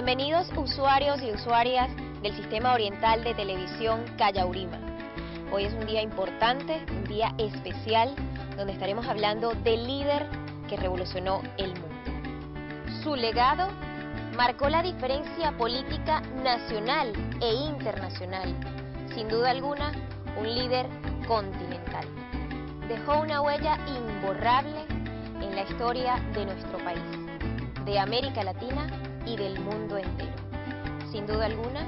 Bienvenidos usuarios y usuarias del Sistema Oriental de Televisión Callaurima. Hoy es un día importante, un día especial, donde estaremos hablando del líder que revolucionó el mundo. Su legado marcó la diferencia política nacional e internacional. Sin duda alguna, un líder continental. Dejó una huella imborrable en la historia de nuestro país, de América Latina y del mundo entero. Sin duda alguna,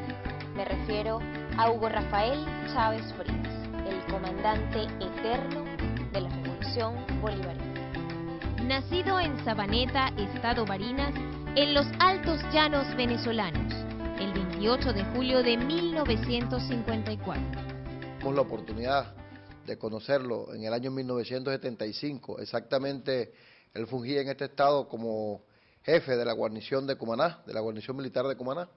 me refiero a Hugo Rafael Chávez Frías, el comandante eterno de la Revolución Bolivariana. Nacido en Sabaneta, Estado Barinas, en los altos llanos venezolanos, el 28 de julio de 1954. Tuvimos la oportunidad de conocerlo en el año 1975, exactamente él fungía en este estado como jefe de la guarnición de Cumaná, de la guarnición militar de Cumaná,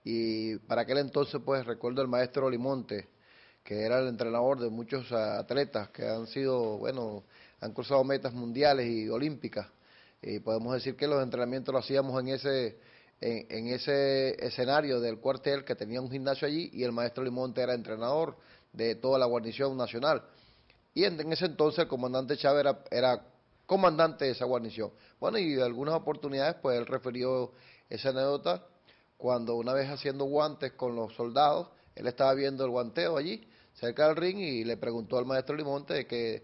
y para aquel entonces pues recuerdo el maestro Olimonte, que era el entrenador de muchos atletas que han sido, bueno, han cruzado metas mundiales y olímpicas, y podemos decir que los entrenamientos los hacíamos en ese escenario del cuartel, que tenía un gimnasio allí, y el maestro Olimonte era entrenador de toda la guarnición nacional, y en ese entonces el comandante Chávez era comandante de esa guarnición. Bueno, y de algunas oportunidades, pues él refirió esa anécdota cuando una vez haciendo guantes con los soldados, él estaba viendo el guanteo allí, cerca del ring, y le preguntó al maestro Limonte de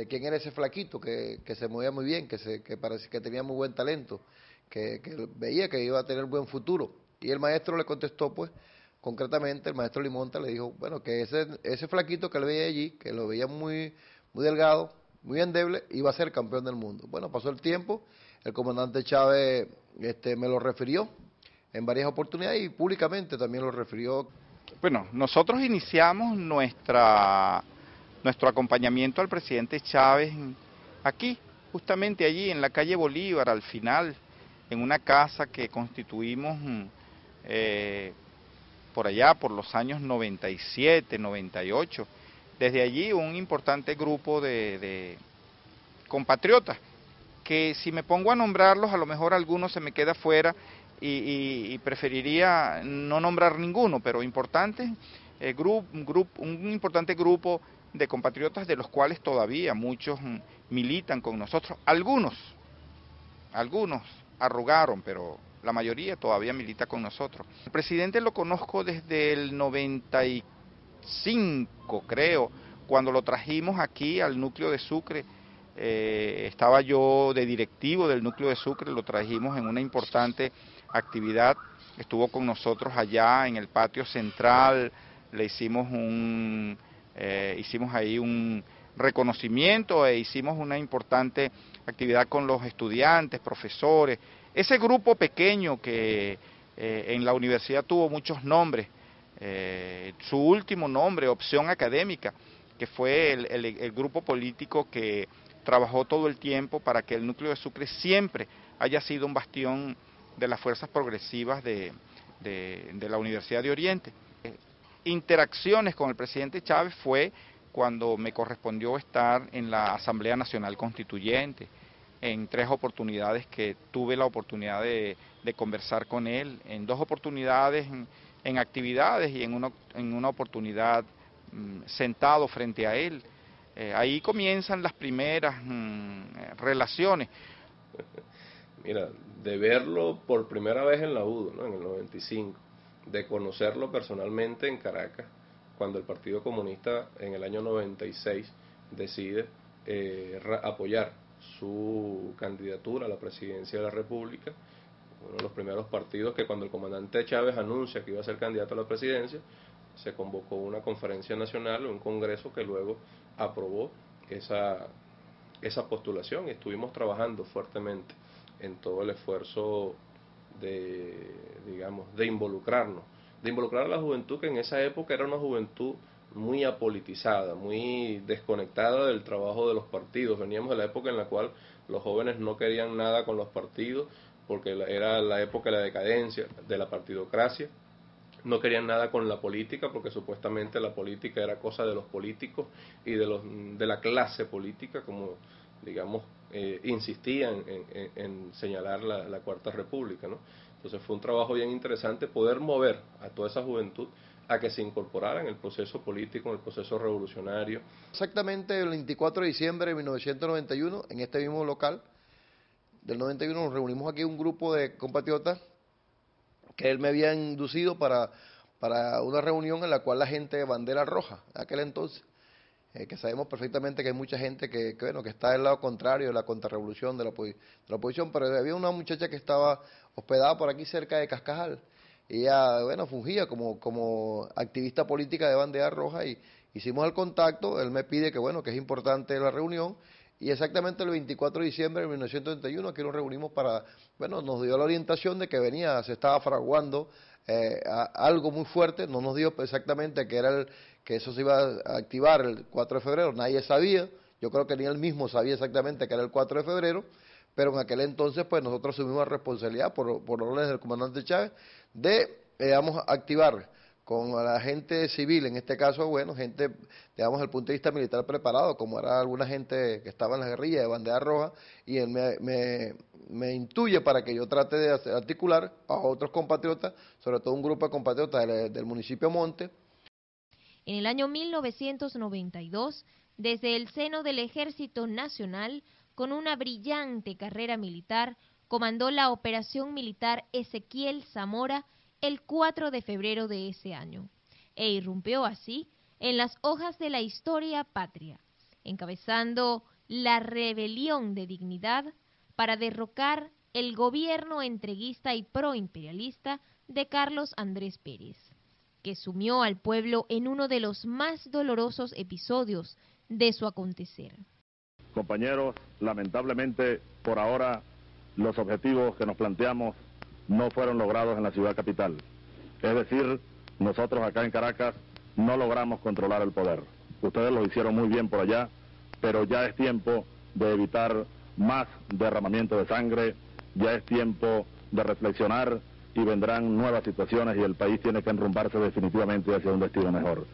quién era ese flaquito, que se movía muy bien, que parecía que tenía muy buen talento, que veía que iba a tener buen futuro. Y el maestro le contestó, pues, concretamente, el maestro Limonte le dijo, bueno, que ese flaquito que él veía allí, que lo veía muy delgado, muy endeble, iba a ser campeón del mundo. Bueno, pasó el tiempo, el comandante Chávez me lo refirió en varias oportunidades y públicamente también lo refirió. Bueno, nosotros iniciamos nuestro acompañamiento al presidente Chávez aquí, justamente allí en la calle Bolívar, al final, en una casa que constituimos por allá, por los años 97, 98. Desde allí un importante grupo de compatriotas, que si me pongo a nombrarlos, a lo mejor algunos se me queda fuera y preferiría no nombrar ninguno, pero importante, un importante grupo de compatriotas, de los cuales todavía muchos militan con nosotros. Algunos arrugaron, pero la mayoría todavía milita con nosotros. El presidente lo conozco desde el 95, creo, cuando lo trajimos aquí al núcleo de Sucre. Estaba yo de directivo del núcleo de Sucre, lo trajimos en una importante actividad, estuvo con nosotros allá en el patio central, le hicimos ahí un reconocimiento e hicimos una importante actividad con los estudiantes, profesores, ese grupo pequeño que en la universidad tuvo muchos nombres, su último nombre, Opción Académica, que fue el grupo político que trabajó todo el tiempo para que el núcleo de Sucre siempre haya sido un bastión de las fuerzas progresivas de la Universidad de Oriente. Interacciones con el presidente Chávez fue cuando me correspondió estar en la Asamblea Nacional Constituyente, en 3 oportunidades que tuve la oportunidad de conversar con él, en 2 oportunidades en actividades y en una oportunidad sentado frente a él. Ahí comienzan las primeras relaciones. Mira, de verlo por primera vez en la UDO, ¿no? En el 95, de conocerlo personalmente en Caracas, cuando el Partido Comunista en el año 96 decide apoyar su candidatura a la presidencia de la República, uno de los primeros partidos que cuando el comandante Chávez anuncia que iba a ser candidato a la presidencia, se convocó una conferencia nacional, un congreso que luego aprobó esa postulación, y estuvimos trabajando fuertemente en todo el esfuerzo de involucrar a la juventud, que en esa época era una juventud muy apolitizada, muy desconectada del trabajo de los partidos. Veníamos de la época en la cual los jóvenes no querían nada con los partidos, porque era la época de la decadencia, de la partidocracia. No querían nada con la política, porque supuestamente la política era cosa de los políticos y de la clase política, como insistían en señalar la Cuarta República, ¿no? Entonces fue un trabajo bien interesante poder mover a toda esa juventud a que se incorporara en el proceso político, en el proceso revolucionario. Exactamente el 24 de diciembre de 1991, en este mismo local del 91, nos reunimos aquí un grupo de compatriotas que él me había inducido para una reunión en la cual la gente de bandera roja, en aquel entonces, que sabemos perfectamente que hay mucha gente bueno, que está del lado contrario de la contrarrevolución, de la oposición, pero había una muchacha que estaba hospedada por aquí cerca de Cascajal. Ella, bueno, fungía como activista política de bandera roja y hicimos el contacto. Él me pide que, bueno, que es importante la reunión, y exactamente el 24 de diciembre de 1931 aquí nos reunimos bueno, nos dio la orientación de que se estaba fraguando algo muy fuerte. No nos dio exactamente que eso se iba a activar el 4 de febrero, nadie sabía, yo creo que ni él mismo sabía exactamente que era el 4 de febrero, pero en aquel entonces pues nosotros asumimos la responsabilidad por órdenes del comandante Chávez de, activar con la gente civil, en este caso, bueno, gente, digamos, desde el punto de vista militar preparado, como era alguna gente que estaba en la guerrilla de bandera roja, y él me intuye para que yo trate de articular a otros compatriotas, sobre todo un grupo de compatriotas del municipio Monte. En el año 1992, desde el seno del Ejército Nacional, con una brillante carrera militar, comandó la Operación Militar Ezequiel Zamora el 4 de febrero de ese año, e irrumpió así en las hojas de la historia patria, encabezando la rebelión de dignidad para derrocar el gobierno entreguista y proimperialista de Carlos Andrés Pérez, que sumió al pueblo en uno de los más dolorosos episodios de su acontecer. Compañeros, lamentablemente, por ahora, los objetivos que nos planteamos no fueron logrados en la ciudad capital. Es decir, nosotros acá en Caracas no logramos controlar el poder. Ustedes lo hicieron muy bien por allá, pero ya es tiempo de evitar más derramamiento de sangre, ya es tiempo de reflexionar y vendrán nuevas situaciones y el país tiene que enrumbarse definitivamente hacia un destino mejor.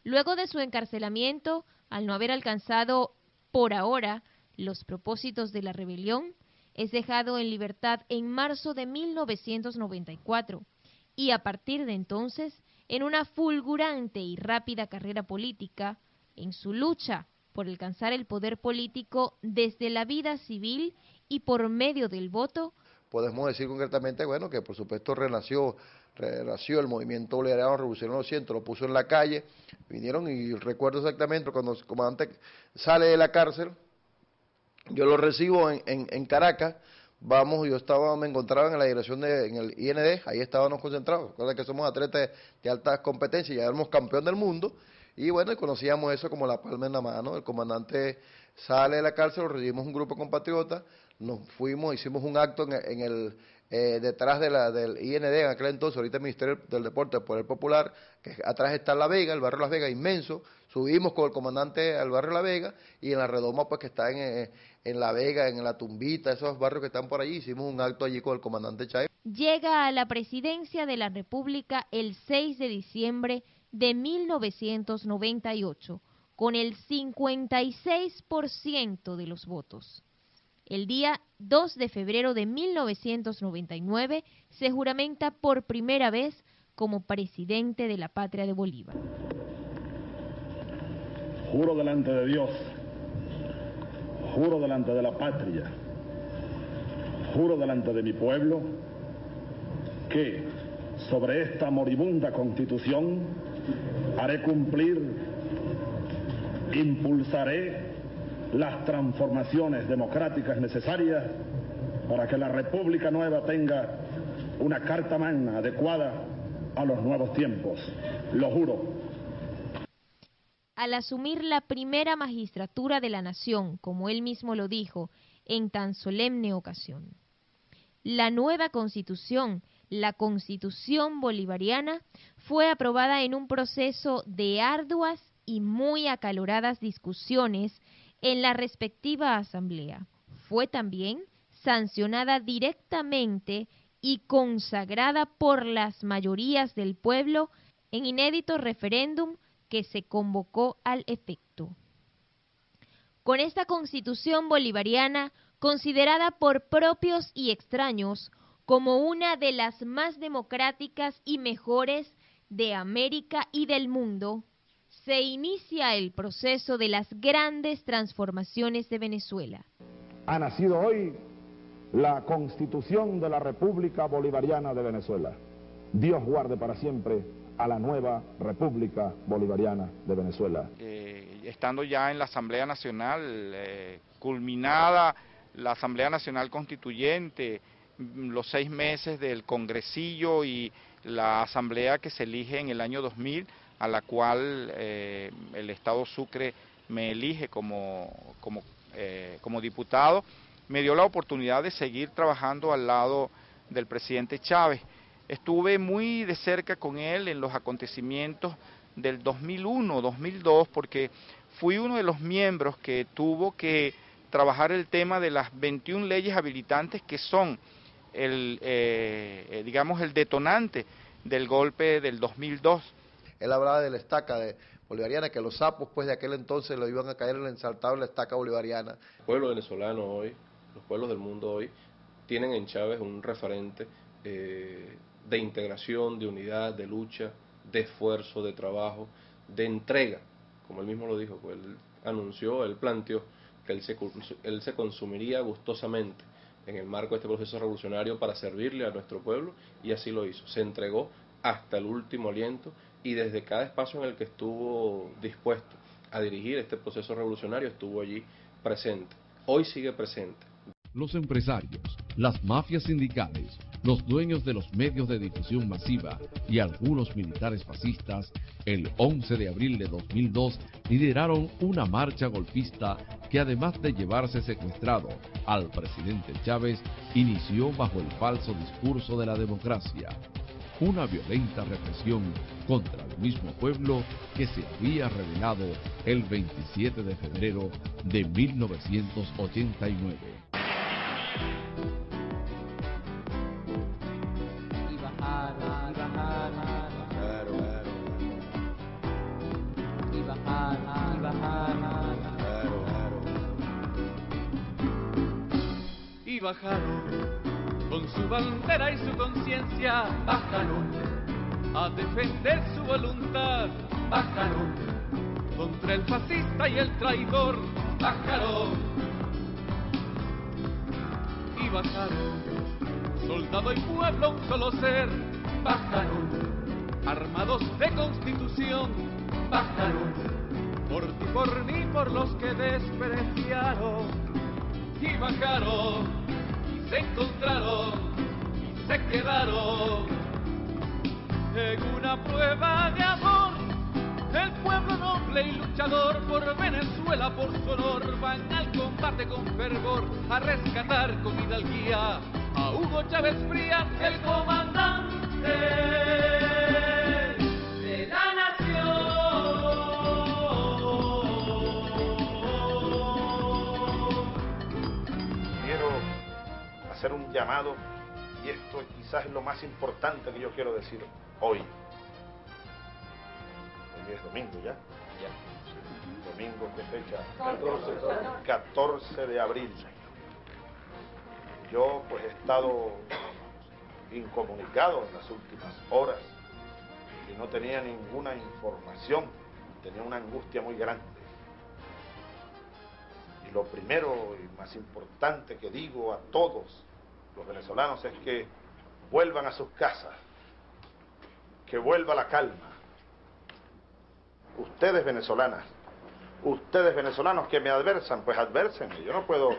Luego de su encarcelamiento, al no haber alcanzado por ahora los propósitos de la rebelión, es dejado en libertad en marzo de 1994 y a partir de entonces, en una fulgurante y rápida carrera política, en su lucha por alcanzar el poder político desde la vida civil y por medio del voto. Podemos decir concretamente, bueno, que por supuesto renació el movimiento bolivariano revolucionario 200, lo puso en la calle, vinieron, y recuerdo exactamente cuando el comandante sale de la cárcel, yo lo recibo en Caracas, me encontraba en la dirección en el IND, ahí estábamos concentrados. Recuerda que somos atletas de altas competencias, ya éramos campeón del mundo, y bueno, conocíamos eso como la palma en la mano. El comandante sale de la cárcel, lo recibimos un grupo de compatriotas, nos fuimos, hicimos un acto detrás del IND, en aquel entonces, ahorita el Ministerio del Deporte, del Poder Popular, que atrás está La Vega, el barrio La Vega, inmenso. Subimos con el comandante al barrio La Vega, y en la redoma, pues, que está en La Vega, en La Tumbita, esos barrios que están por allí, hicimos un acto allí con el comandante Chávez. Llega a la presidencia de la República el 6 de diciembre de 1998, con el 56% de los votos. El día 2 de febrero de 1999 se juramenta por primera vez como presidente de la patria de Bolívar. Juro delante de Dios, juro delante de la patria, juro delante de mi pueblo, que sobre esta moribunda Constitución haré cumplir, impulsaré las transformaciones democráticas necesarias para que la República Nueva tenga una carta magna adecuada a los nuevos tiempos. Lo juro. Al asumir la primera magistratura de la nación, como él mismo lo dijo en tan solemne ocasión, la nueva Constitución, la Constitución Bolivariana, fue aprobada en un proceso de arduas y muy acaloradas discusiones en la respectiva asamblea. Fue también sancionada directamente y consagrada por las mayorías del pueblo en inédito referéndum que se convocó al efecto. Con esta Constitución bolivariana, considerada por propios y extraños como una de las más democráticas y mejores de América y del mundo, se inicia el proceso de las grandes transformaciones de Venezuela. Ha nacido hoy la Constitución de la República Bolivariana de Venezuela. Dios guarde para siempre a la nueva República Bolivariana de Venezuela. Estando ya en la Asamblea Nacional, culminada la Asamblea Nacional Constituyente, los 6 meses del Congresillo y la Asamblea que se elige en el año 2000, a la cual el Estado Sucre me elige como diputado, me dio la oportunidad de seguir trabajando al lado del presidente Chávez. Estuve muy de cerca con él en los acontecimientos del 2001, 2002, porque fui uno de los miembros que tuvo que trabajar el tema de las 21 leyes habilitantes que son el detonante del golpe del 2002. Él hablaba de la estaca bolivariana, que los sapos pues de aquel entonces lo iban a caer en el ensartado de la estaca bolivariana. El pueblo venezolano hoy, los pueblos del mundo hoy, tienen en Chávez un referente de integración, de unidad, de lucha, de esfuerzo, de trabajo, de entrega, como él mismo lo dijo, pues él anunció, él planteó que él se consumiría gustosamente en el marco de este proceso revolucionario para servirle a nuestro pueblo, y así lo hizo, se entregó hasta el último aliento, y desde cada espacio en el que estuvo dispuesto a dirigir este proceso revolucionario estuvo allí presente, hoy sigue presente. Los empresarios, las mafias sindicales, los dueños de los medios de difusión masiva y algunos militares fascistas, el 11 de abril de 2002 lideraron una marcha golpista que, además de llevarse secuestrado al presidente Chávez, inició bajo el falso discurso de la democracia. Una violenta represión contra el mismo pueblo que se había revelado el 27 de febrero de 1989. Y bajaron con su bandera y su conciencia, bajaron a defender su voluntad, bajaron contra el fascista y el traidor, bajaron y bajaron, soldado y pueblo un solo ser, bajaron armados de constitución, bajaron por ti, por mí, por los que despreciaron, y bajaron y se encontraron y se quedaron en una prueba de amor. El pueblo noble y luchador por Venezuela, por su honor, van al combate con fervor a rescatar con hidalguía a Hugo Chávez Frías, el comandante de la nación. Quiero hacer un llamado, y esto quizás es lo más importante que yo quiero decir hoy. Hoy es domingo ya. Domingo, ¿qué fecha? 14 de abril. Yo pues he estado incomunicado en las últimas horas y no tenía ninguna información, tenía una angustia muy grande. Y lo primero y más importante que digo a todos los venezolanos es que vuelvan a sus casas, que vuelva la calma. Ustedes venezolanas, ustedes venezolanos que me adversan, pues advérsenme. Yo no puedo,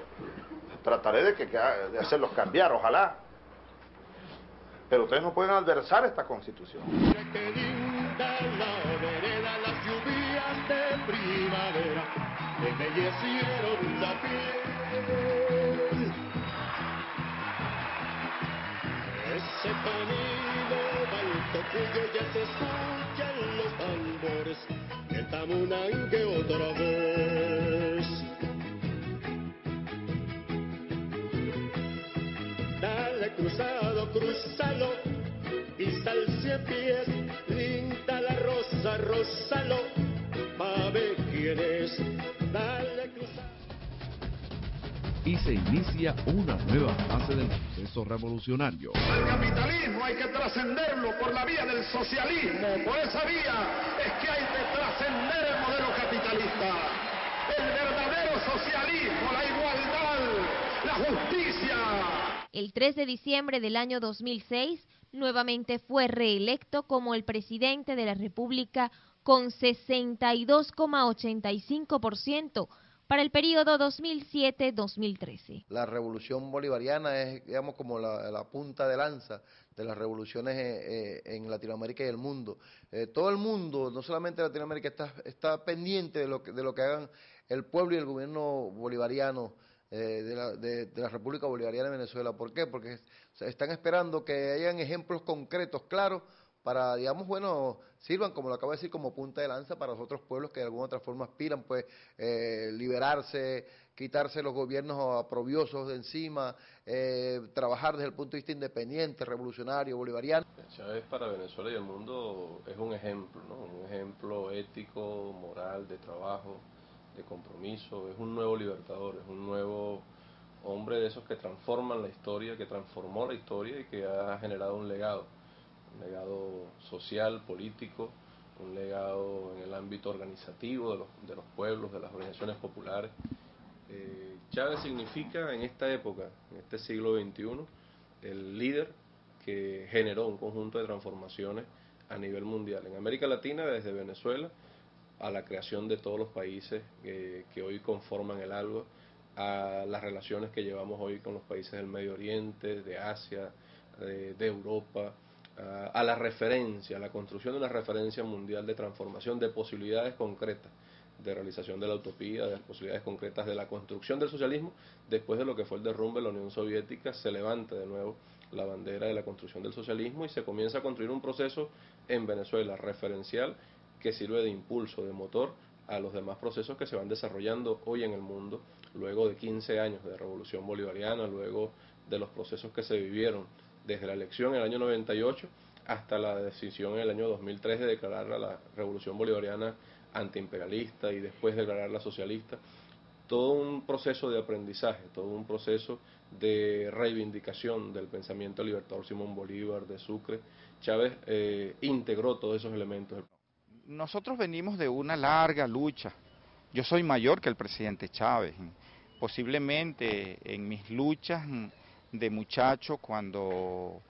trataré de hacerlos cambiar, ojalá. Pero ustedes no pueden adversar esta Constitución. Qué linda la vereda, las lluvias de primavera embellecieron la piel. Ese camino Valtocuyo ya se escuchan los tambores que tamunangue otra vez. Dale cruzado, crúzalo, pisa el 100 pies, linda la rosa, rózalo, pa' ver quién es. Dale cruzado. Y se inicia una nueva fase del proceso proceso revolucionario. Al capitalismo hay que trascenderlo por la vía del socialismo. Por esa vía es que hay que trascender el modelo capitalista. El verdadero socialismo, la igualdad, la justicia. El 3 de diciembre del año 2006, nuevamente fue reelecto como el presidente de la República con 62,85% para el periodo 2007-2013. La revolución bolivariana es, digamos, como la punta de lanza de las revoluciones en Latinoamérica y el mundo. Todo el mundo, no solamente Latinoamérica, está pendiente de lo que hagan el pueblo y el gobierno bolivariano de la República Bolivariana de Venezuela. ¿Por qué? Porque están esperando que hayan ejemplos concretos, claros, para, digamos, bueno, sirvan, como lo acabo de decir, como punta de lanza para los otros pueblos que de alguna otra forma aspiran, pues, liberarse, quitarse los gobiernos aprobiosos de encima, trabajar desde el punto de vista independiente, revolucionario, bolivariano. Chávez para Venezuela y el mundo es un ejemplo, ¿no? Un ejemplo ético, moral, de trabajo, de compromiso. Es un nuevo libertador, es un nuevo hombre de esos que transforman la historia, que transformó la historia y que ha generado un legado social, político, un legado en el ámbito organizativo de los pueblos, de las organizaciones populares. Chávez significa en esta época, en este siglo XXI, el líder que generó un conjunto de transformaciones a nivel mundial. En América Latina, desde Venezuela a la creación de todos los países que hoy conforman el ALBA, a las relaciones que llevamos hoy con los países del Medio Oriente, de Asia, de Europa, a la referencia, a la construcción de una referencia mundial de transformación, de posibilidades concretas de realización de la utopía, de las posibilidades concretas de la construcción del socialismo. Después de lo que fue el derrumbe de la Unión Soviética, se levanta de nuevo la bandera de la construcción del socialismo y se comienza a construir un proceso en Venezuela referencial que sirve de impulso, de motor a los demás procesos que se van desarrollando hoy en el mundo, luego de 15 años de revolución bolivariana, luego de los procesos que se vivieron desde la elección en el año 98 hasta la decisión en el año 2003 de declarar a la revolución bolivariana antiimperialista y después declararla socialista. Todo un proceso de aprendizaje, todo un proceso de reivindicación del pensamiento libertador Simón Bolívar, de Sucre. Chávez integró todos esos elementos. Nosotros venimos de una larga lucha. Yo soy mayor que el presidente Chávez. Posiblemente en mis luchas de muchacho, cuando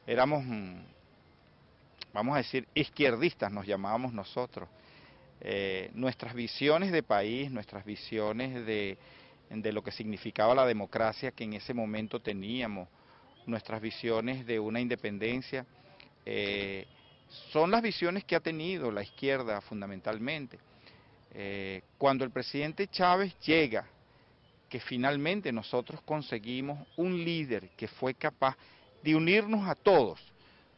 éramos, vamos a decir, izquierdistas, nos llamábamos nosotros, nuestras visiones de país, nuestras visiones de lo que significaba la democracia que en ese momento teníamos, nuestras visiones de una independencia, son las visiones que ha tenido la izquierda fundamentalmente. Cuando el presidente Chávez llega, que finalmente nosotros conseguimos un líder que fue capaz de unirnos a todos,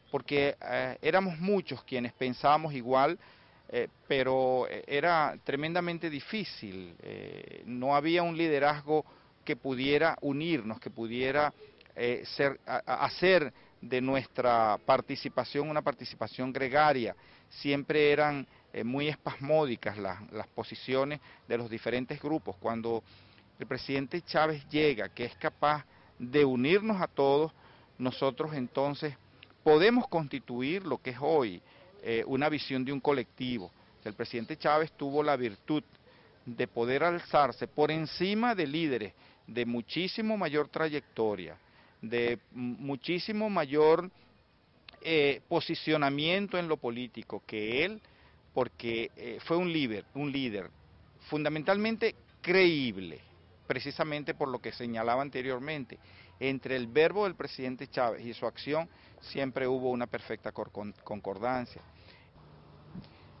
porque éramos muchos quienes pensábamos igual, pero era tremendamente difícil, no había un liderazgo que pudiera unirnos, que pudiera hacer de nuestra participación una participación gregaria. Siempre eran muy espasmódicas las posiciones de los diferentes grupos. Cuando el presidente Chávez llega, que es capaz de unirnos a todos, nosotros entonces podemos constituir lo que es hoy una visión de un colectivo. El presidente Chávez tuvo la virtud de poder alzarse por encima de líderes de muchísimo mayor trayectoria, de muchísimo mayor posicionamiento en lo político que él, porque fue un líder fundamentalmente creíble, precisamente por lo que señalaba anteriormente. Entre el verbo del presidente Chávez y su acción siempre hubo una perfecta concordancia.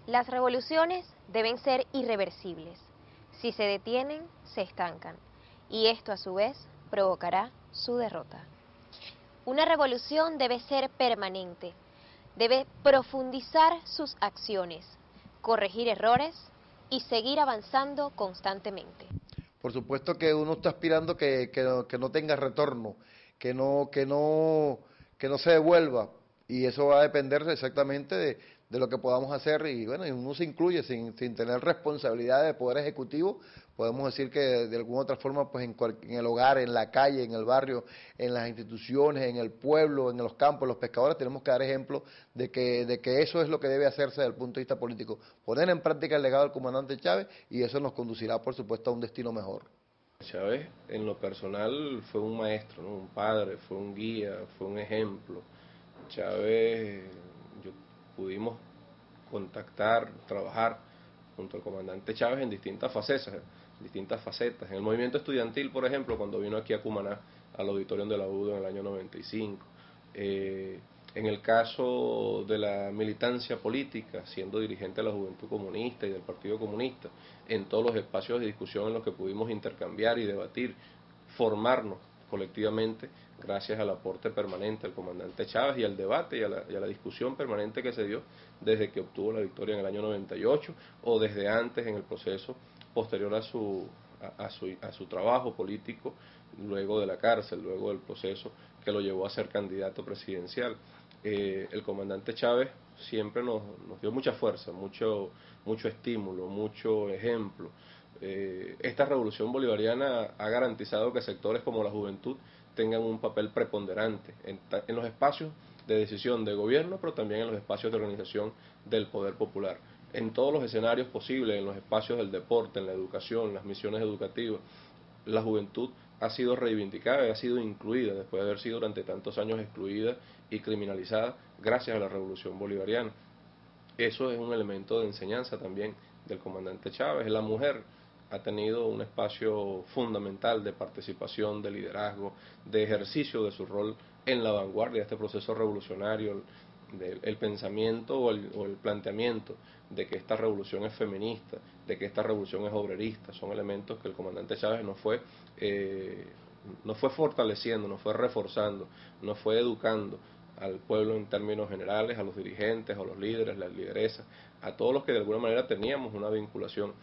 Las revoluciones deben ser irreversibles. Si se detienen, se estancan. Y esto a su vez provocará su derrota. Una revolución debe ser permanente. Debe profundizar sus acciones, corregir errores y seguir avanzando constantemente. Por supuesto que uno está aspirando que no tenga retorno, que no se devuelva, y eso va a depender exactamente de lo que podamos hacer, y bueno, y uno se incluye sin tener responsabilidad de poder ejecutivo, podemos decir que de alguna otra forma, pues en el hogar, en la calle, en el barrio, en las instituciones, en el pueblo, en los campos, los pescadores, tenemos que dar ejemplo de que eso es lo que debe hacerse desde el punto de vista político, poner en práctica el legado del comandante Chávez, y eso nos conducirá, por supuesto, a un destino mejor. Chávez, en lo personal, fue un maestro, ¿no? Un padre, fue un guía, fue un ejemplo. Chávez, pudimos contactar, trabajar junto al comandante Chávez en distintas facetas. En el movimiento estudiantil, por ejemplo, cuando vino aquí a Cumaná, al auditorium de la UDO en el año 95. En el caso de la militancia política, siendo dirigente de la Juventud Comunista y del Partido Comunista, en todos los espacios de discusión en los que pudimos intercambiar y debatir, formarnos colectivamente, gracias al aporte permanente del comandante Chávez y al debate y a la discusión permanente que se dio desde que obtuvo la victoria en el año 98 o desde antes en el proceso posterior a su trabajo político, luego de la cárcel, luego del proceso que lo llevó a ser candidato presidencial. El comandante Chávez siempre nos dio mucha fuerza, mucho estímulo, mucho ejemplo. Esta revolución bolivariana ha garantizado que sectores como la juventud tengan un papel preponderante en los espacios de decisión de gobierno, pero también en los espacios de organización del poder popular. En todos los escenarios posibles, en los espacios del deporte, en la educación, en las misiones educativas, la juventud ha sido reivindicada y ha sido incluida después de haber sido durante tantos años excluida y criminalizada gracias a la revolución bolivariana. Eso es un elemento de enseñanza también del comandante Chávez. La mujer ha tenido un espacio fundamental de participación, de liderazgo, de ejercicio de su rol en la vanguardia de este proceso revolucionario, el pensamiento o el planteamiento de que esta revolución es feminista, de que esta revolución es obrerista, son elementos que el comandante Chávez nos fue fortaleciendo, nos fue reforzando, nos fue educando al pueblo en términos generales, a los dirigentes, a los líderes, las lideresas, a todos los que de alguna manera teníamos una vinculación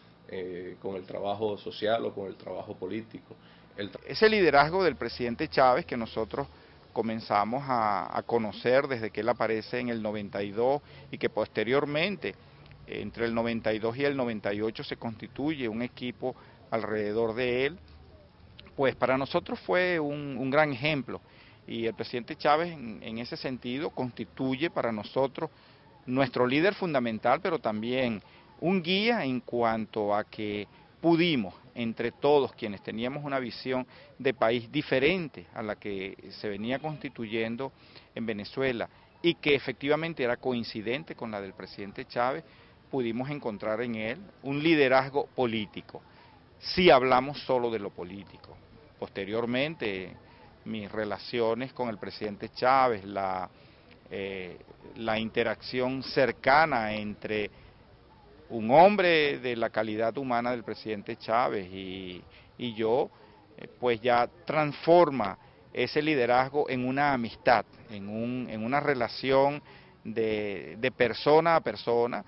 con el trabajo social o con el trabajo político. Ese liderazgo del presidente Chávez que nosotros comenzamos a conocer desde que él aparece en el 92 y que posteriormente, entre el 92 y el 98, se constituye un equipo alrededor de él, pues para nosotros fue un gran ejemplo. Y el presidente Chávez en ese sentido constituye para nosotros nuestro líder fundamental, pero también un guía en cuanto a que pudimos, entre todos quienes teníamos una visión de país diferente a la que se venía constituyendo en Venezuela y que efectivamente era coincidente con la del presidente Chávez, pudimos encontrar en él un liderazgo político. Si hablamos solo de lo político. Posteriormente, mis relaciones con el presidente Chávez, la interacción cercana entre un hombre de la calidad humana del presidente Chávez y yo, pues ya transforma ese liderazgo en una amistad, en una relación de persona a persona,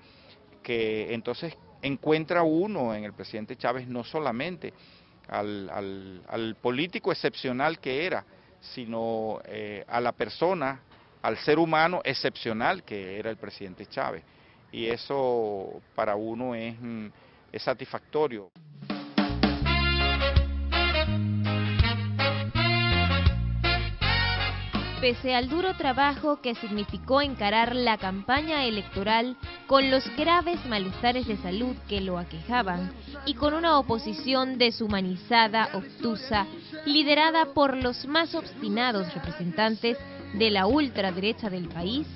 que entonces encuentra uno en el presidente Chávez no solamente al político excepcional que era, sino a la persona, al ser humano excepcional que era el presidente Chávez. Y eso para uno es satisfactorio. Pese al duro trabajo que significó encarar la campaña electoral con los graves malestares de salud que lo aquejaban y con una oposición deshumanizada, obtusa, liderada por los más obstinados representantes de la ultraderecha del país,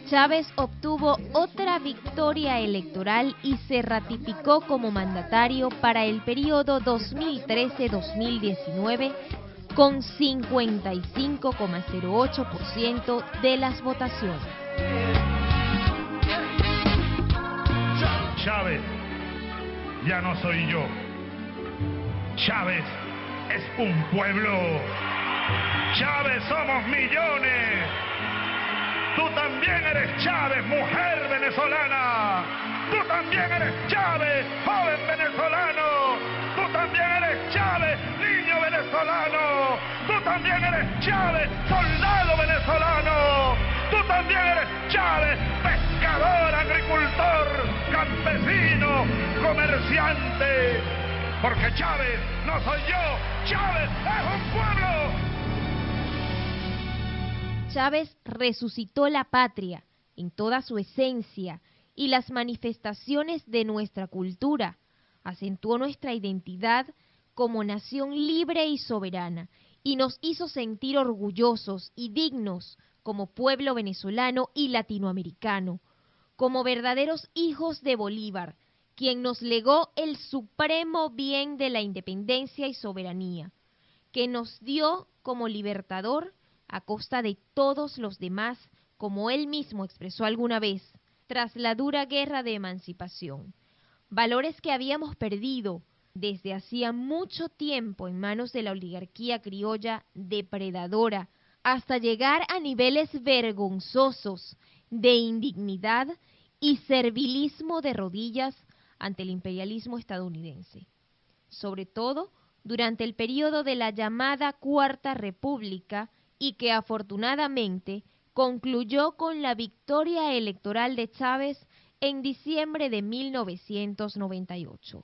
Chávez obtuvo otra victoria electoral y se ratificó como mandatario para el periodo 2013-2019 con 55,08% de las votaciones. Chávez ya no soy yo. Chávez es un pueblo. Chávez somos millones. Tú también eres Chávez, mujer venezolana. Tú también eres Chávez, joven venezolano. Tú también eres Chávez, niño venezolano. Tú también eres Chávez, soldado venezolano. Tú también eres Chávez, pescador, agricultor, campesino, comerciante. porque Chávez no soy yo, Chávez es un pueblo. Chávez resucitó la patria en toda su esencia y las manifestaciones de nuestra cultura, acentuó nuestra identidad como nación libre y soberana y nos hizo sentir orgullosos y dignos como pueblo venezolano y latinoamericano, como verdaderos hijos de Bolívar, quien nos legó el supremo bien de la independencia y soberanía, que nos dio como libertador a costa de todos los demás, como él mismo expresó alguna vez, tras la dura guerra de emancipación. Valores que habíamos perdido desde hacía mucho tiempo en manos de la oligarquía criolla depredadora, hasta llegar a niveles vergonzosos de indignidad y servilismo de rodillas ante el imperialismo estadounidense. Sobre todo durante el periodo de la llamada Cuarta República, y que afortunadamente concluyó con la victoria electoral de Chávez en diciembre de 1998.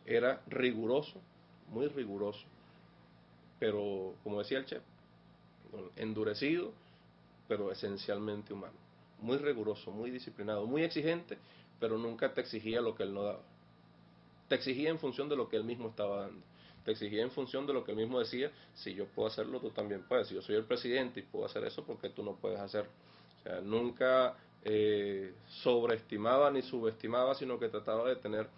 Era riguroso, muy riguroso, pero como decía el Che, endurecido, pero esencialmente humano. Muy riguroso, muy disciplinado, muy exigente, pero nunca te exigía lo que él no daba. Te exigía en función de lo que él mismo estaba dando. Te exigía en función de lo que él mismo decía: si yo puedo hacerlo, tú también puedes. Si yo soy el presidente y puedo hacer eso, ¿por qué tú no puedes hacerlo? O sea, nunca sobreestimaba ni subestimaba, sino que trataba de tener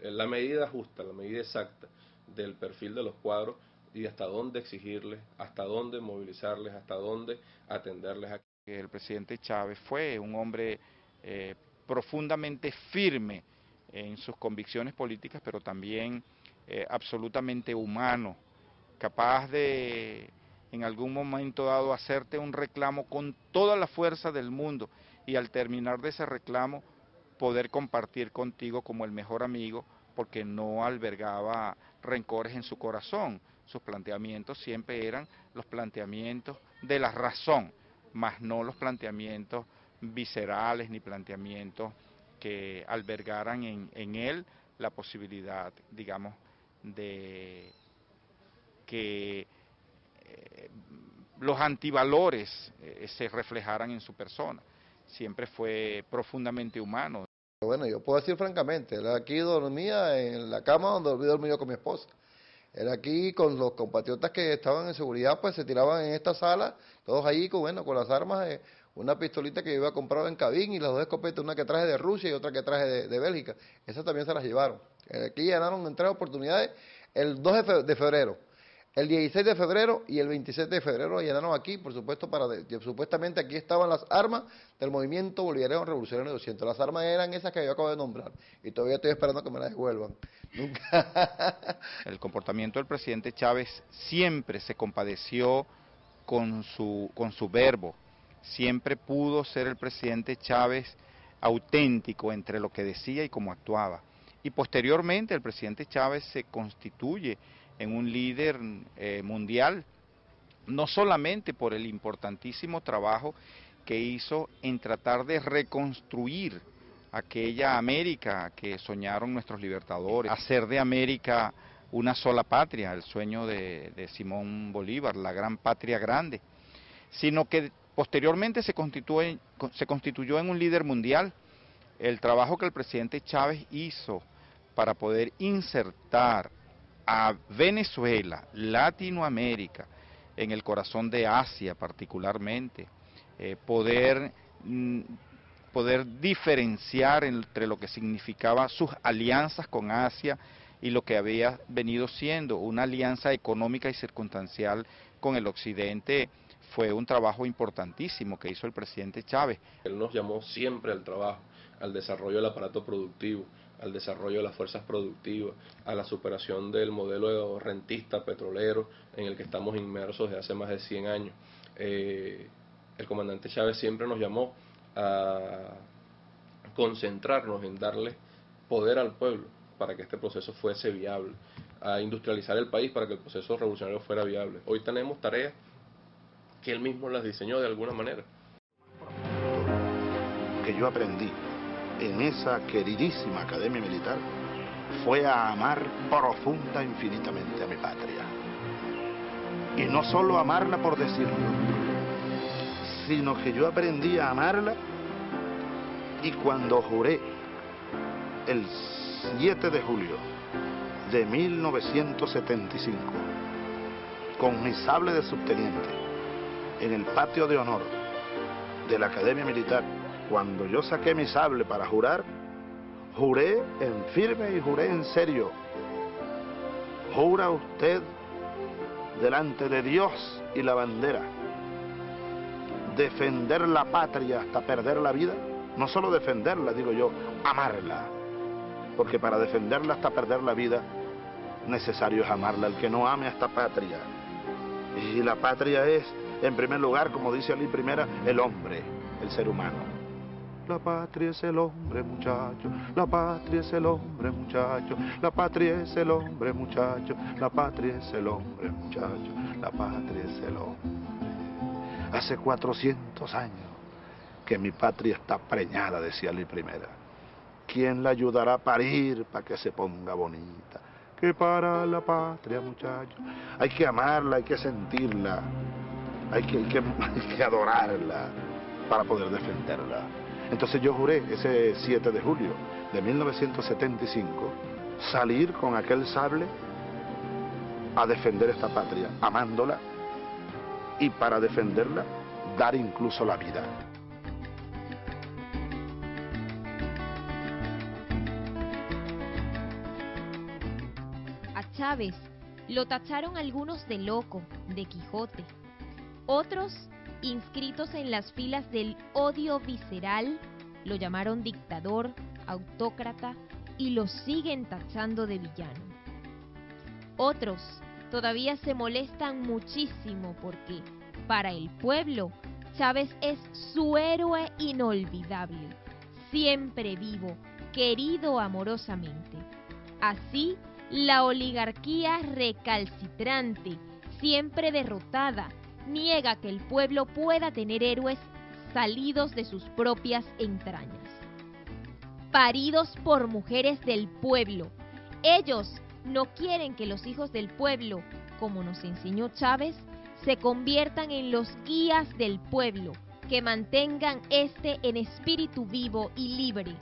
la medida justa, la medida exacta del perfil de los cuadros y hasta dónde exigirles, hasta dónde movilizarles, hasta dónde atenderles. El presidente Chávez fue un hombre profundamente firme en sus convicciones políticas, pero también absolutamente humano, capaz de en algún momento dado hacerte un reclamo con toda la fuerza del mundo y al terminar de ese reclamo poder compartir contigo como el mejor amigo, porque no albergaba rencores en su corazón. Sus planteamientos siempre eran los planteamientos de la razón, más no los planteamientos viscerales ni planteamientos que albergaran en él la posibilidad, digamos, de que los antivalores se reflejaran en su persona. Siempre fue profundamente humano. Bueno, yo puedo decir francamente, él aquí dormía en la cama donde dormí yo con mi esposa. Él aquí con los compatriotas que estaban en seguridad, pues se tiraban en esta sala, todos allí con las armas, una pistolita que yo iba a comprar en Cabín y las dos escopetas, una que traje de Rusia y otra que traje de Bélgica. Esas también se las llevaron. Aquí llenaron en 3 oportunidades, el 2 de febrero, el 16 de febrero y el 27 de febrero lo llenaron aquí, por supuesto, supuestamente aquí estaban las armas del Movimiento Bolivariano Revolucionario 200. Las armas eran esas que yo acabo de nombrar y todavía estoy esperando que me las devuelvan. Nunca. El comportamiento del presidente Chávez siempre se compadeció con su verbo, siempre pudo ser el presidente Chávez auténtico entre lo que decía y cómo actuaba. Y posteriormente el presidente Chávez se constituye en un líder mundial, no solamente por el importantísimo trabajo que hizo en tratar de reconstruir aquella América que soñaron nuestros libertadores, hacer de América una sola patria, el sueño de Simón Bolívar, la gran patria grande, sino que posteriormente se constituyó en un líder mundial. El trabajo que el presidente Chávez hizo para poder insertar a Venezuela, Latinoamérica, en el corazón de Asia particularmente, poder diferenciar entre lo que significaba sus alianzas con Asia y lo que había venido siendo una alianza económica y circunstancial con el Occidente, fue un trabajo importantísimo que hizo el presidente Chávez. Él nos llamó siempre al trabajo, al desarrollo del aparato productivo, al desarrollo de las fuerzas productivas, a la superación del modelo rentista petrolero en el que estamos inmersos desde hace más de 100 años. El comandante Chávez siempre nos llamó a concentrarnos en darle poder al pueblo para que este proceso fuese viable, a industrializar el país para que el proceso revolucionario fuera viable. Hoy tenemos tareas que él mismo las diseñó de alguna manera. Que yo aprendí en esa queridísima academia militar fue a amar profunda e infinitamente a mi patria. Y no solo amarla por decirlo, sino que yo aprendí a amarla y cuando juré el 7 de julio de 1975, con mi sable de subteniente, en el patio de honor de la Academia Militar, cuando yo saqué mi sable para jurar, juré en firme y juré en serio. Jura usted delante de Dios y la bandera defender la patria hasta perder la vida. No solo defenderla, digo yo, amarla. Porque para defenderla hasta perder la vida, necesario es amarla. El que no ame a esta patria. Y la patria es, en primer lugar, como dice Ali Primera, el hombre, el ser humano. La patria es el hombre, muchacho. La patria es el hombre, muchacho. La patria es el hombre, muchacho. La patria es el hombre, muchacho. La patria es el hombre. Hace 400 años que mi patria está preñada, decía Ali Primera. ¿Quién la ayudará a parir para que se ponga bonita? Que para la patria, muchacho. Hay que amarla, hay que sentirla, hay que adorarla para poder defenderla. Entonces yo juré ese 7 de julio de 1975 salir con aquel sable a defender esta patria, amándola y para defenderla dar incluso la vida. A Chávez lo tacharon algunos de loco, de Quijote. Otros, inscritos en las filas del odio visceral, lo llamaron dictador, autócrata y lo siguen tachando de villano. Otros todavía se molestan muchísimo porque, para el pueblo, Chávez es su héroe inolvidable, siempre vivo, querido amorosamente. Así, la oligarquía recalcitrante, siempre derrotada, niega que el pueblo pueda tener héroes salidos de sus propias entrañas. Paridos por mujeres del pueblo. Ellos no quieren que los hijos del pueblo, como nos enseñó Chávez, se conviertan en los guías del pueblo, que mantengan este en espíritu vivo y libre,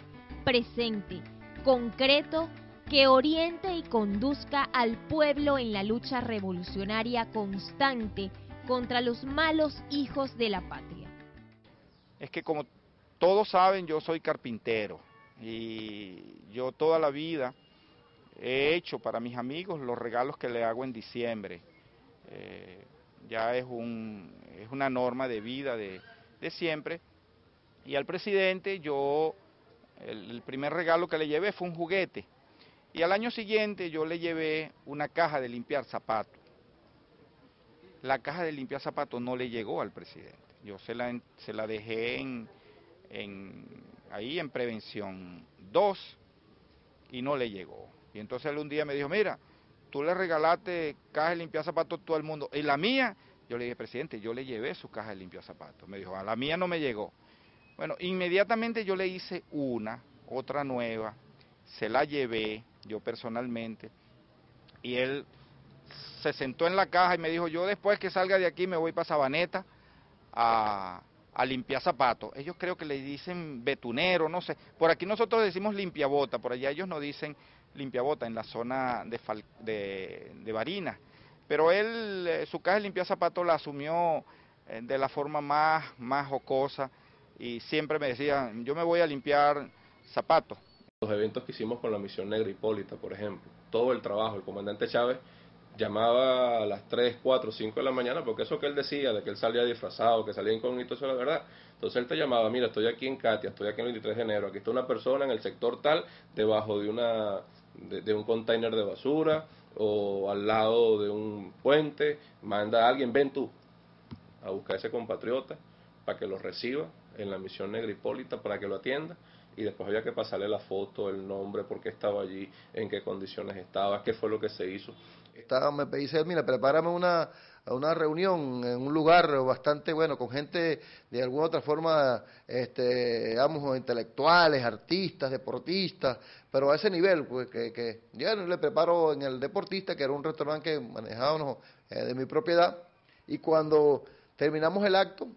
presente, concreto, que oriente y conduzca al pueblo en la lucha revolucionaria constante contra los malos hijos de la patria. Es que como todos saben, yo soy carpintero y yo toda la vida he hecho para mis amigos los regalos que le hago en diciembre. Ya es una norma de vida de siempre. Y al presidente el primer regalo que le llevé fue un juguete. Y al año siguiente yo le llevé una caja de limpiar zapatos. La caja de limpiar zapatos no le llegó al presidente. Yo se la dejé ahí en Prevención 2 y no le llegó. Y entonces él un día me dijo, mira, tú le regalaste caja de limpiar zapatos a todo el mundo. ¿Y la mía? Yo le dije, presidente, yo le llevé su caja de limpiar zapatos. Me dijo, a la mía no me llegó. Bueno, inmediatamente yo le hice otra nueva, se la llevé yo personalmente, y él se sentó en la caja y me dijo, yo después que salga de aquí me voy para Sabaneta a limpiar zapatos. Ellos creo que le dicen betunero, no sé. Por aquí nosotros decimos limpiabota, por allá ellos no dicen limpiabota, en la zona de Barinas. Pero él, su caja de limpiar zapatos la asumió de la forma más jocosa y siempre me decía, yo me voy a limpiar zapatos. Los eventos que hicimos con la Misión Negra Hipólita, por ejemplo, todo el trabajo, el comandante Chávez llamaba a las 3, 4, 5 de la mañana, porque eso que él decía, de que él salía disfrazado, que salía incógnito, eso es la verdad. Entonces él te llamaba, mira, estoy aquí en Katia, estoy aquí en el 23 de enero, aquí está una persona en el sector tal, debajo de un container de basura, o al lado de un puente, manda a alguien, ven tú, a buscar a ese compatriota, para que lo reciba en la Misión Negra Hipólita, para que lo atienda, y después había que pasarle la foto, el nombre, por qué estaba allí, en qué condiciones estaba, qué fue lo que se hizo. Me dice, mira, prepárame una reunión en un lugar bastante bueno, con gente de alguna otra forma, digamos, intelectuales, artistas, deportistas, pero a ese nivel, pues que yo le preparo en el Deportista, que era un restaurante que manejábamos de mi propiedad, y cuando terminamos el acto,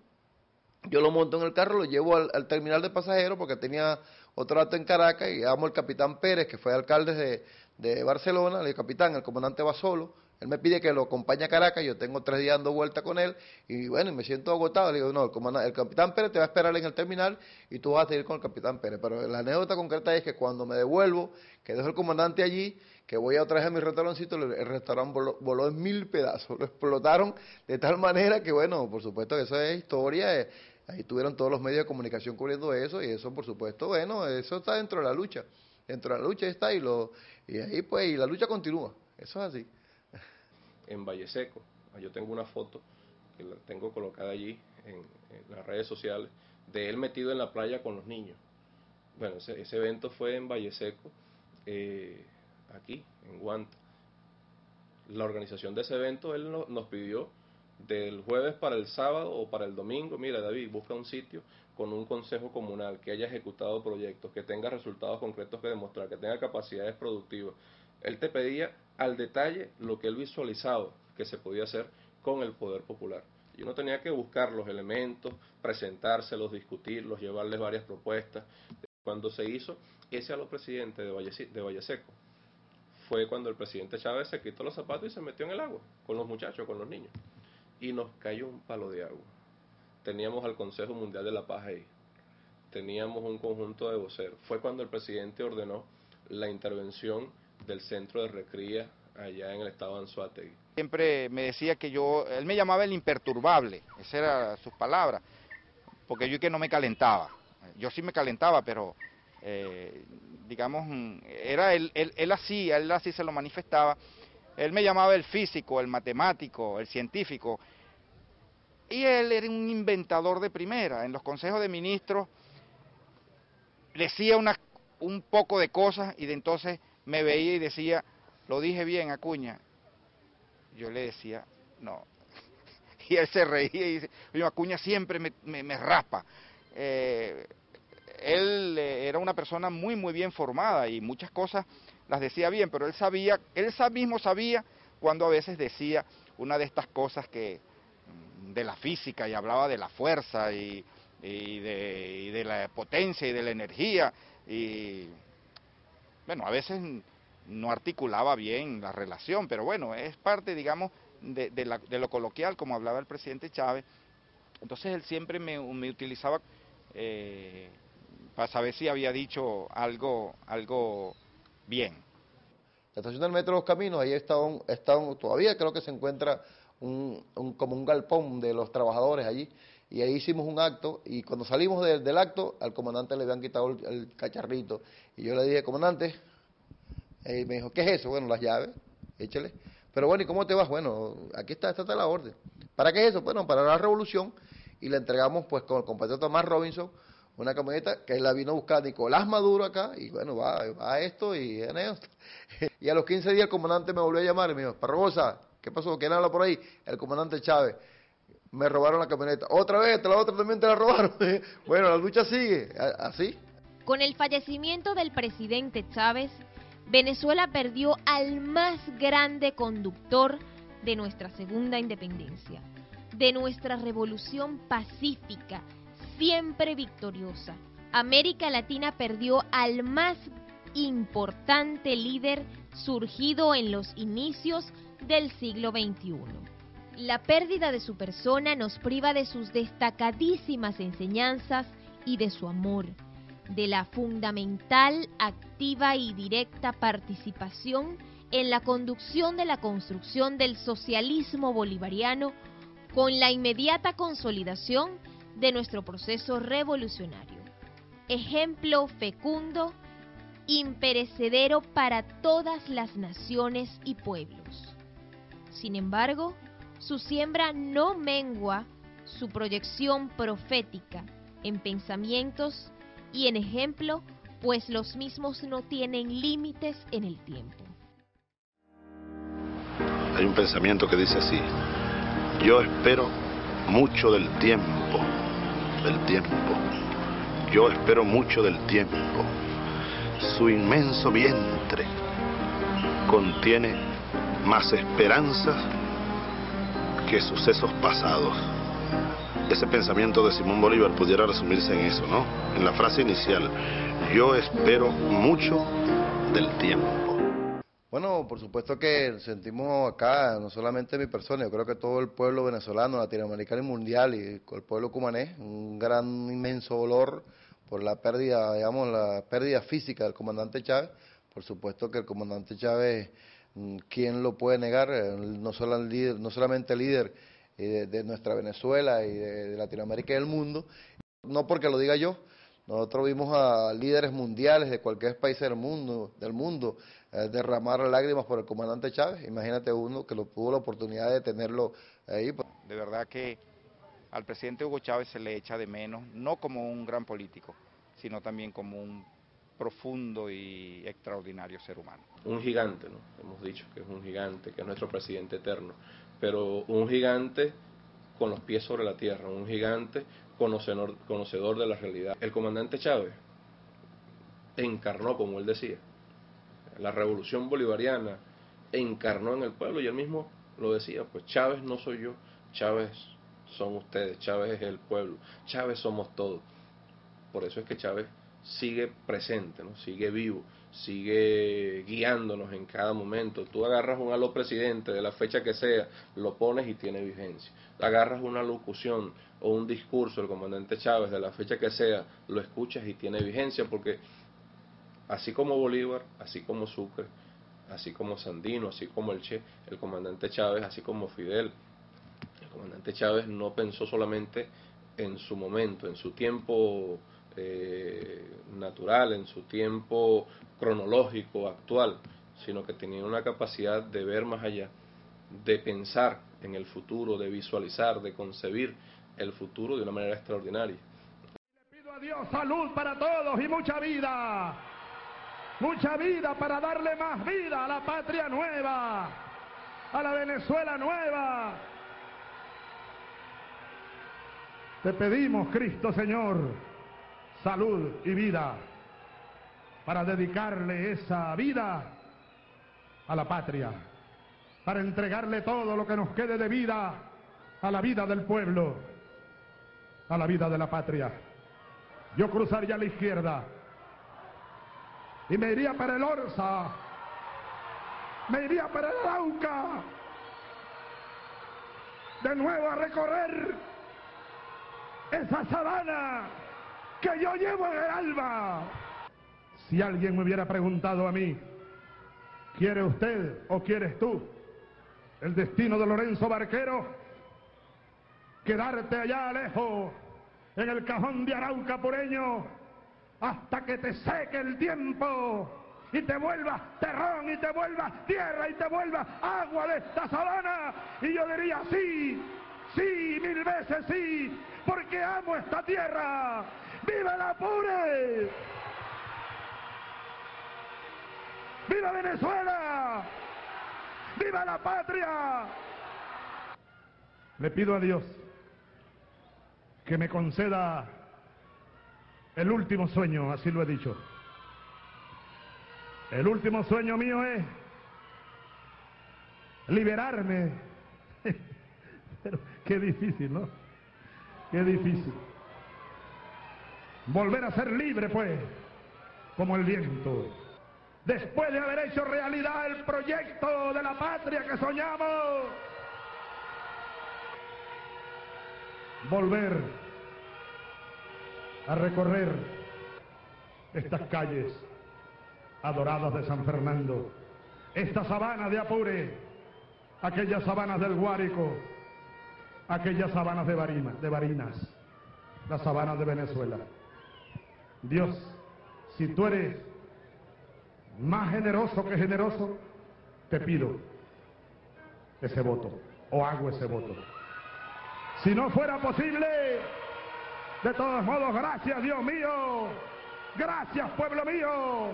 yo lo monto en el carro, lo llevo al terminal de pasajeros, porque tenía otro acto en Caracas, y llamo al capitán Pérez, que fue alcalde de Barcelona. Le digo, capitán, el comandante va solo, él me pide que lo acompañe a Caracas, yo tengo 3 días dando vuelta con él, y bueno, me siento agotado. Le digo, no, el capitán Pérez te va a esperar en el terminal, y tú vas a seguir con el capitán Pérez. Pero la anécdota concreta es que cuando me devuelvo, que dejo el comandante allí, que voy a otra vez a mi restaurancito, el restaurante voló en 1000 pedazos, lo explotaron de tal manera que, bueno, por supuesto que eso es historia. Ahí tuvieron todos los medios de comunicación cubriendo eso, y eso, por supuesto, bueno, eso está dentro de la lucha. Dentro de la lucha está, y ahí pues, y la lucha continúa. Eso es así. En Valle Seco, yo tengo una foto que la tengo colocada allí en las redes sociales, de él metido en la playa con los niños. Bueno, ese evento fue en Valle Seco, aquí, en Guanta. La organización de ese evento, él nos pidió del jueves para el sábado o para el domingo, mira David, busca un sitio con un consejo comunal que haya ejecutado proyectos, que tenga resultados concretos que demostrar, que tenga capacidades productivas. Él te pedía al detalle lo que él visualizaba que se podía hacer con el poder popular. Y uno tenía que buscar los elementos, presentárselos, discutirlos, llevarles varias propuestas. Cuando se hizo ese a los presidentes de Valle Seco, fue cuando el presidente Chávez se quitó los zapatos y se metió en el agua, con los muchachos, con los niños. Y nos cayó un palo de agua. Teníamos al Consejo Mundial de la Paz ahí, teníamos un conjunto de voceros. Fue cuando el presidente ordenó la intervención del centro de recría allá en el estado de Anzoátegui. Siempre me decía que él me llamaba el imperturbable, esas eran sus palabras, porque yo que no me calentaba. Yo sí me calentaba, pero digamos, era él así se lo manifestaba. Él me llamaba el físico, el matemático, el científico, y él era un inventador de primera. En los consejos de ministros decía un poco de cosas, y de entonces me veía y decía, lo dije bien, Acuña. Yo le decía, no. Y él se reía y dice, oye, Acuña siempre me raspa. Él era una persona muy bien formada, y muchas cosas las decía bien, pero él mismo sabía cuando a veces decía una de estas cosas de la física, y hablaba de la fuerza y de la potencia y de la energía, y bueno, a veces no articulaba bien la relación, pero bueno, es parte, digamos, de lo coloquial, como hablaba el presidente Chávez. Entonces él siempre me utilizaba para saber si había dicho algo bien. La estación del Metro Los Caminos, ahí está todavía creo que se encuentra como un galpón de los trabajadores allí, y ahí hicimos un acto, y cuando salimos del acto, al comandante le habían quitado el cacharrito, y yo le dije, comandante, y me dijo, ¿qué es eso? Bueno, las llaves, échale. Pero bueno, ¿y cómo te vas? Bueno, aquí esta está la orden. ¿Para qué es eso? Bueno, para la revolución, y le entregamos pues con el compatriota Tomás Robinson una camioneta que él la vino a buscar Nicolás Maduro acá, y bueno, va a esto y en esto. Y a los 15 días el comandante me volvió a llamar y me dijo, Parrosa, ¿qué pasó? ¿Quién habla por ahí? El comandante Chávez. Me robaron la camioneta. ¿Otra vez? ¿La otra también te la robaron? Bueno, la lucha sigue, así. Con el fallecimiento del presidente Chávez, Venezuela perdió al más grande conductor de nuestra segunda independencia, de nuestra revolución pacífica, siempre victoriosa. América Latina perdió al más importante líder surgido en los inicios del siglo XXI. La pérdida de su persona nos priva de sus destacadísimas enseñanzas y de su amor, de la fundamental, activa y directa participación en la conducción de la construcción del socialismo bolivariano, con la inmediata consolidación de nuestro proceso revolucionario. Ejemplo fecundo, imperecedero para todas las naciones y pueblos. Sin embargo, su siembra no mengua su proyección profética en pensamientos y en ejemplo, pues los mismos no tienen límites en el tiempo. Hay un pensamiento que dice así: yo espero mucho del tiempo, yo espero mucho del tiempo. Su inmenso vientre contiene más esperanzas que sucesos pasados. Ese pensamiento de Simón Bolívar pudiera resumirse en eso, ¿no? En la frase inicial: yo espero mucho del tiempo. Bueno, por supuesto que sentimos acá, no solamente mi persona, yo creo que todo el pueblo venezolano, latinoamericano y mundial, y el pueblo cumanés, un gran, inmenso dolor por la pérdida, digamos, la pérdida física del comandante Chávez. Por supuesto que el comandante Chávez, ¿quién lo puede negar? No solamente líder de nuestra Venezuela y de Latinoamérica y del mundo, no porque lo diga yo. Nosotros vimos a líderes mundiales de cualquier país del mundo derramar lágrimas por el comandante Chávez. Imagínate uno que tuvo la oportunidad de tenerlo ahí. De verdad que al presidente Hugo Chávez se le echa de menos, no como un gran político, sino también como un profundo y extraordinario ser humano. Un gigante, ¿no? Hemos dicho que es un gigante, que es nuestro presidente eterno, pero un gigante con los pies sobre la tierra, un gigante conocedor de la realidad. El comandante Chávez encarnó, como él decía, la revolución bolivariana, encarnó en el pueblo, y él mismo lo decía, pues Chávez no soy yo, Chávez son ustedes, Chávez es el pueblo, Chávez somos todos. Por eso es que Chávez sigue presente, ¿no? Sigue vivo, sigue guiándonos en cada momento. Tú agarras un aló presidente de la fecha que sea, lo pones y tiene vigencia. Agarras una locución o un discurso del comandante Chávez de la fecha que sea, lo escuchas y tiene vigencia, porque así como Bolívar, así como Sucre, así como Sandino, así como el Che, el comandante Chávez, así como Fidel, el comandante Chávez no pensó solamente en su momento, en su tiempo natural, en su tiempo cronológico actual, sino que tenía una capacidad de ver más allá, de pensar en el futuro, de visualizar, de concebir el futuro de una manera extraordinaria. Le pido a Dios salud para todos y mucha vida para darle más vida a la patria nueva, a la Venezuela nueva. Te pedimos, Cristo Señor, salud y vida para dedicarle esa vida a la patria, para entregarle todo lo que nos quede de vida a la vida del pueblo, a la vida de la patria. Yo cruzaría a la izquierda y me iría para el Orza, me iría para el Arauca, de nuevo a recorrer esa sabana que yo llevo en el alma. Si alguien me hubiera preguntado a mí, ¿quiere usted o quieres tú el destino de Lorenzo Barquero? Quedarte allá lejos, en el cajón de Arauca pureño, hasta que te seque el tiempo y te vuelvas terrón y te vuelvas tierra y te vuelvas agua de esta sabana. Y yo diría sí, sí, 1000 veces sí, porque amo esta tierra. ¡Viva el Apure! ¡Viva Venezuela! ¡Viva la patria! Le pido a Dios que me conceda el último sueño, así lo he dicho. El último sueño mío es liberarme. Pero qué difícil, ¿no? Qué difícil. Volver a ser libre, pues, como el viento. Después de haber hecho realidad el proyecto de la patria que soñamos, volver a recorrer estas calles adoradas de San Fernando, esta sabana de Apure, aquellas sabanas del Guárico, aquellas sabanas de Barinas, las sabanas de Venezuela. Dios, si tú eres más generoso que generoso, te pido ese voto, o hago ese voto. Si no fuera posible, de todos modos, gracias, Dios mío, Gracias, pueblo mío,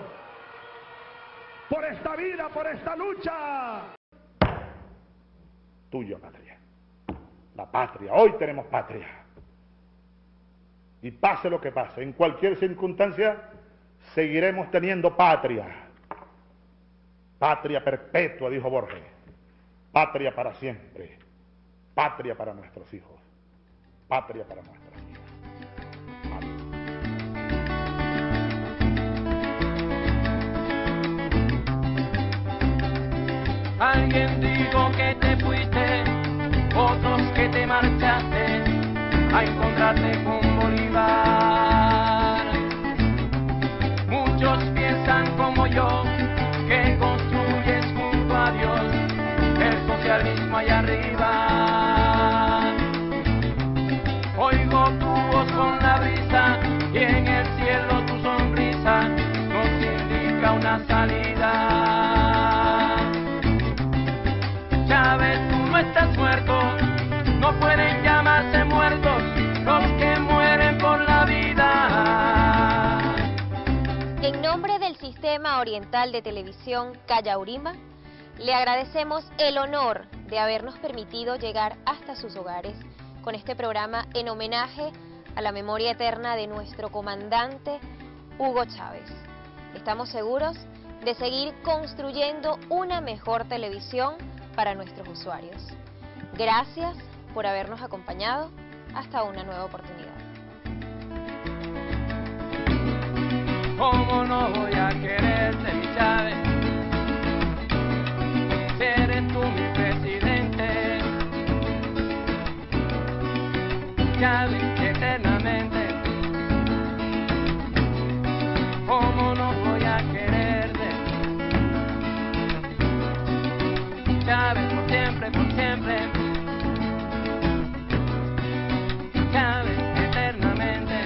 por esta vida, por esta lucha. Tuya, patria. La patria. Hoy tenemos patria. Y pase lo que pase, en cualquier circunstancia, seguiremos teniendo patria. Patria perpetua, dijo Borges. Patria para siempre. Patria para nuestros hijos. Patria para nuestras hijas. Alguien dijo que te fuiste, otros que te marchaste a encontrarte con Bolívar. Muchos piensan como yo que construyes junto a Dios el socialismo allá arriba. Oigo tu voz con la brisa y en el cielo tu sonrisa nos indica una salida. Chávez, tú no estás muerto, no pueden llamarse muertos los que mueren por la vida. En nombre del Sistema Oriental de Televisión Callaurima, le agradecemos el honor de habernos permitido llegar hasta sus hogares con este programa en homenaje a la memoria eterna de nuestro comandante Hugo Chávez. Estamos seguros de seguir construyendo una mejor televisión para nuestros usuarios. Gracias por habernos acompañado. Hasta una nueva oportunidad. ¿Cómo no voy a quererte, mi Chávez? Si eres tú mi presidente, Chávez, eternamente. ¿Cómo no voy a quererte? Chávez, por siempre, por siempre. Chávez, eternamente.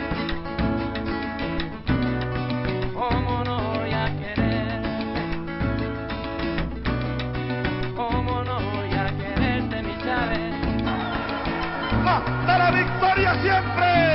¿Cómo no voy a quererte? ¿Cómo no voy a quererte, mi Chávez? ¡Hasta la victoria siempre!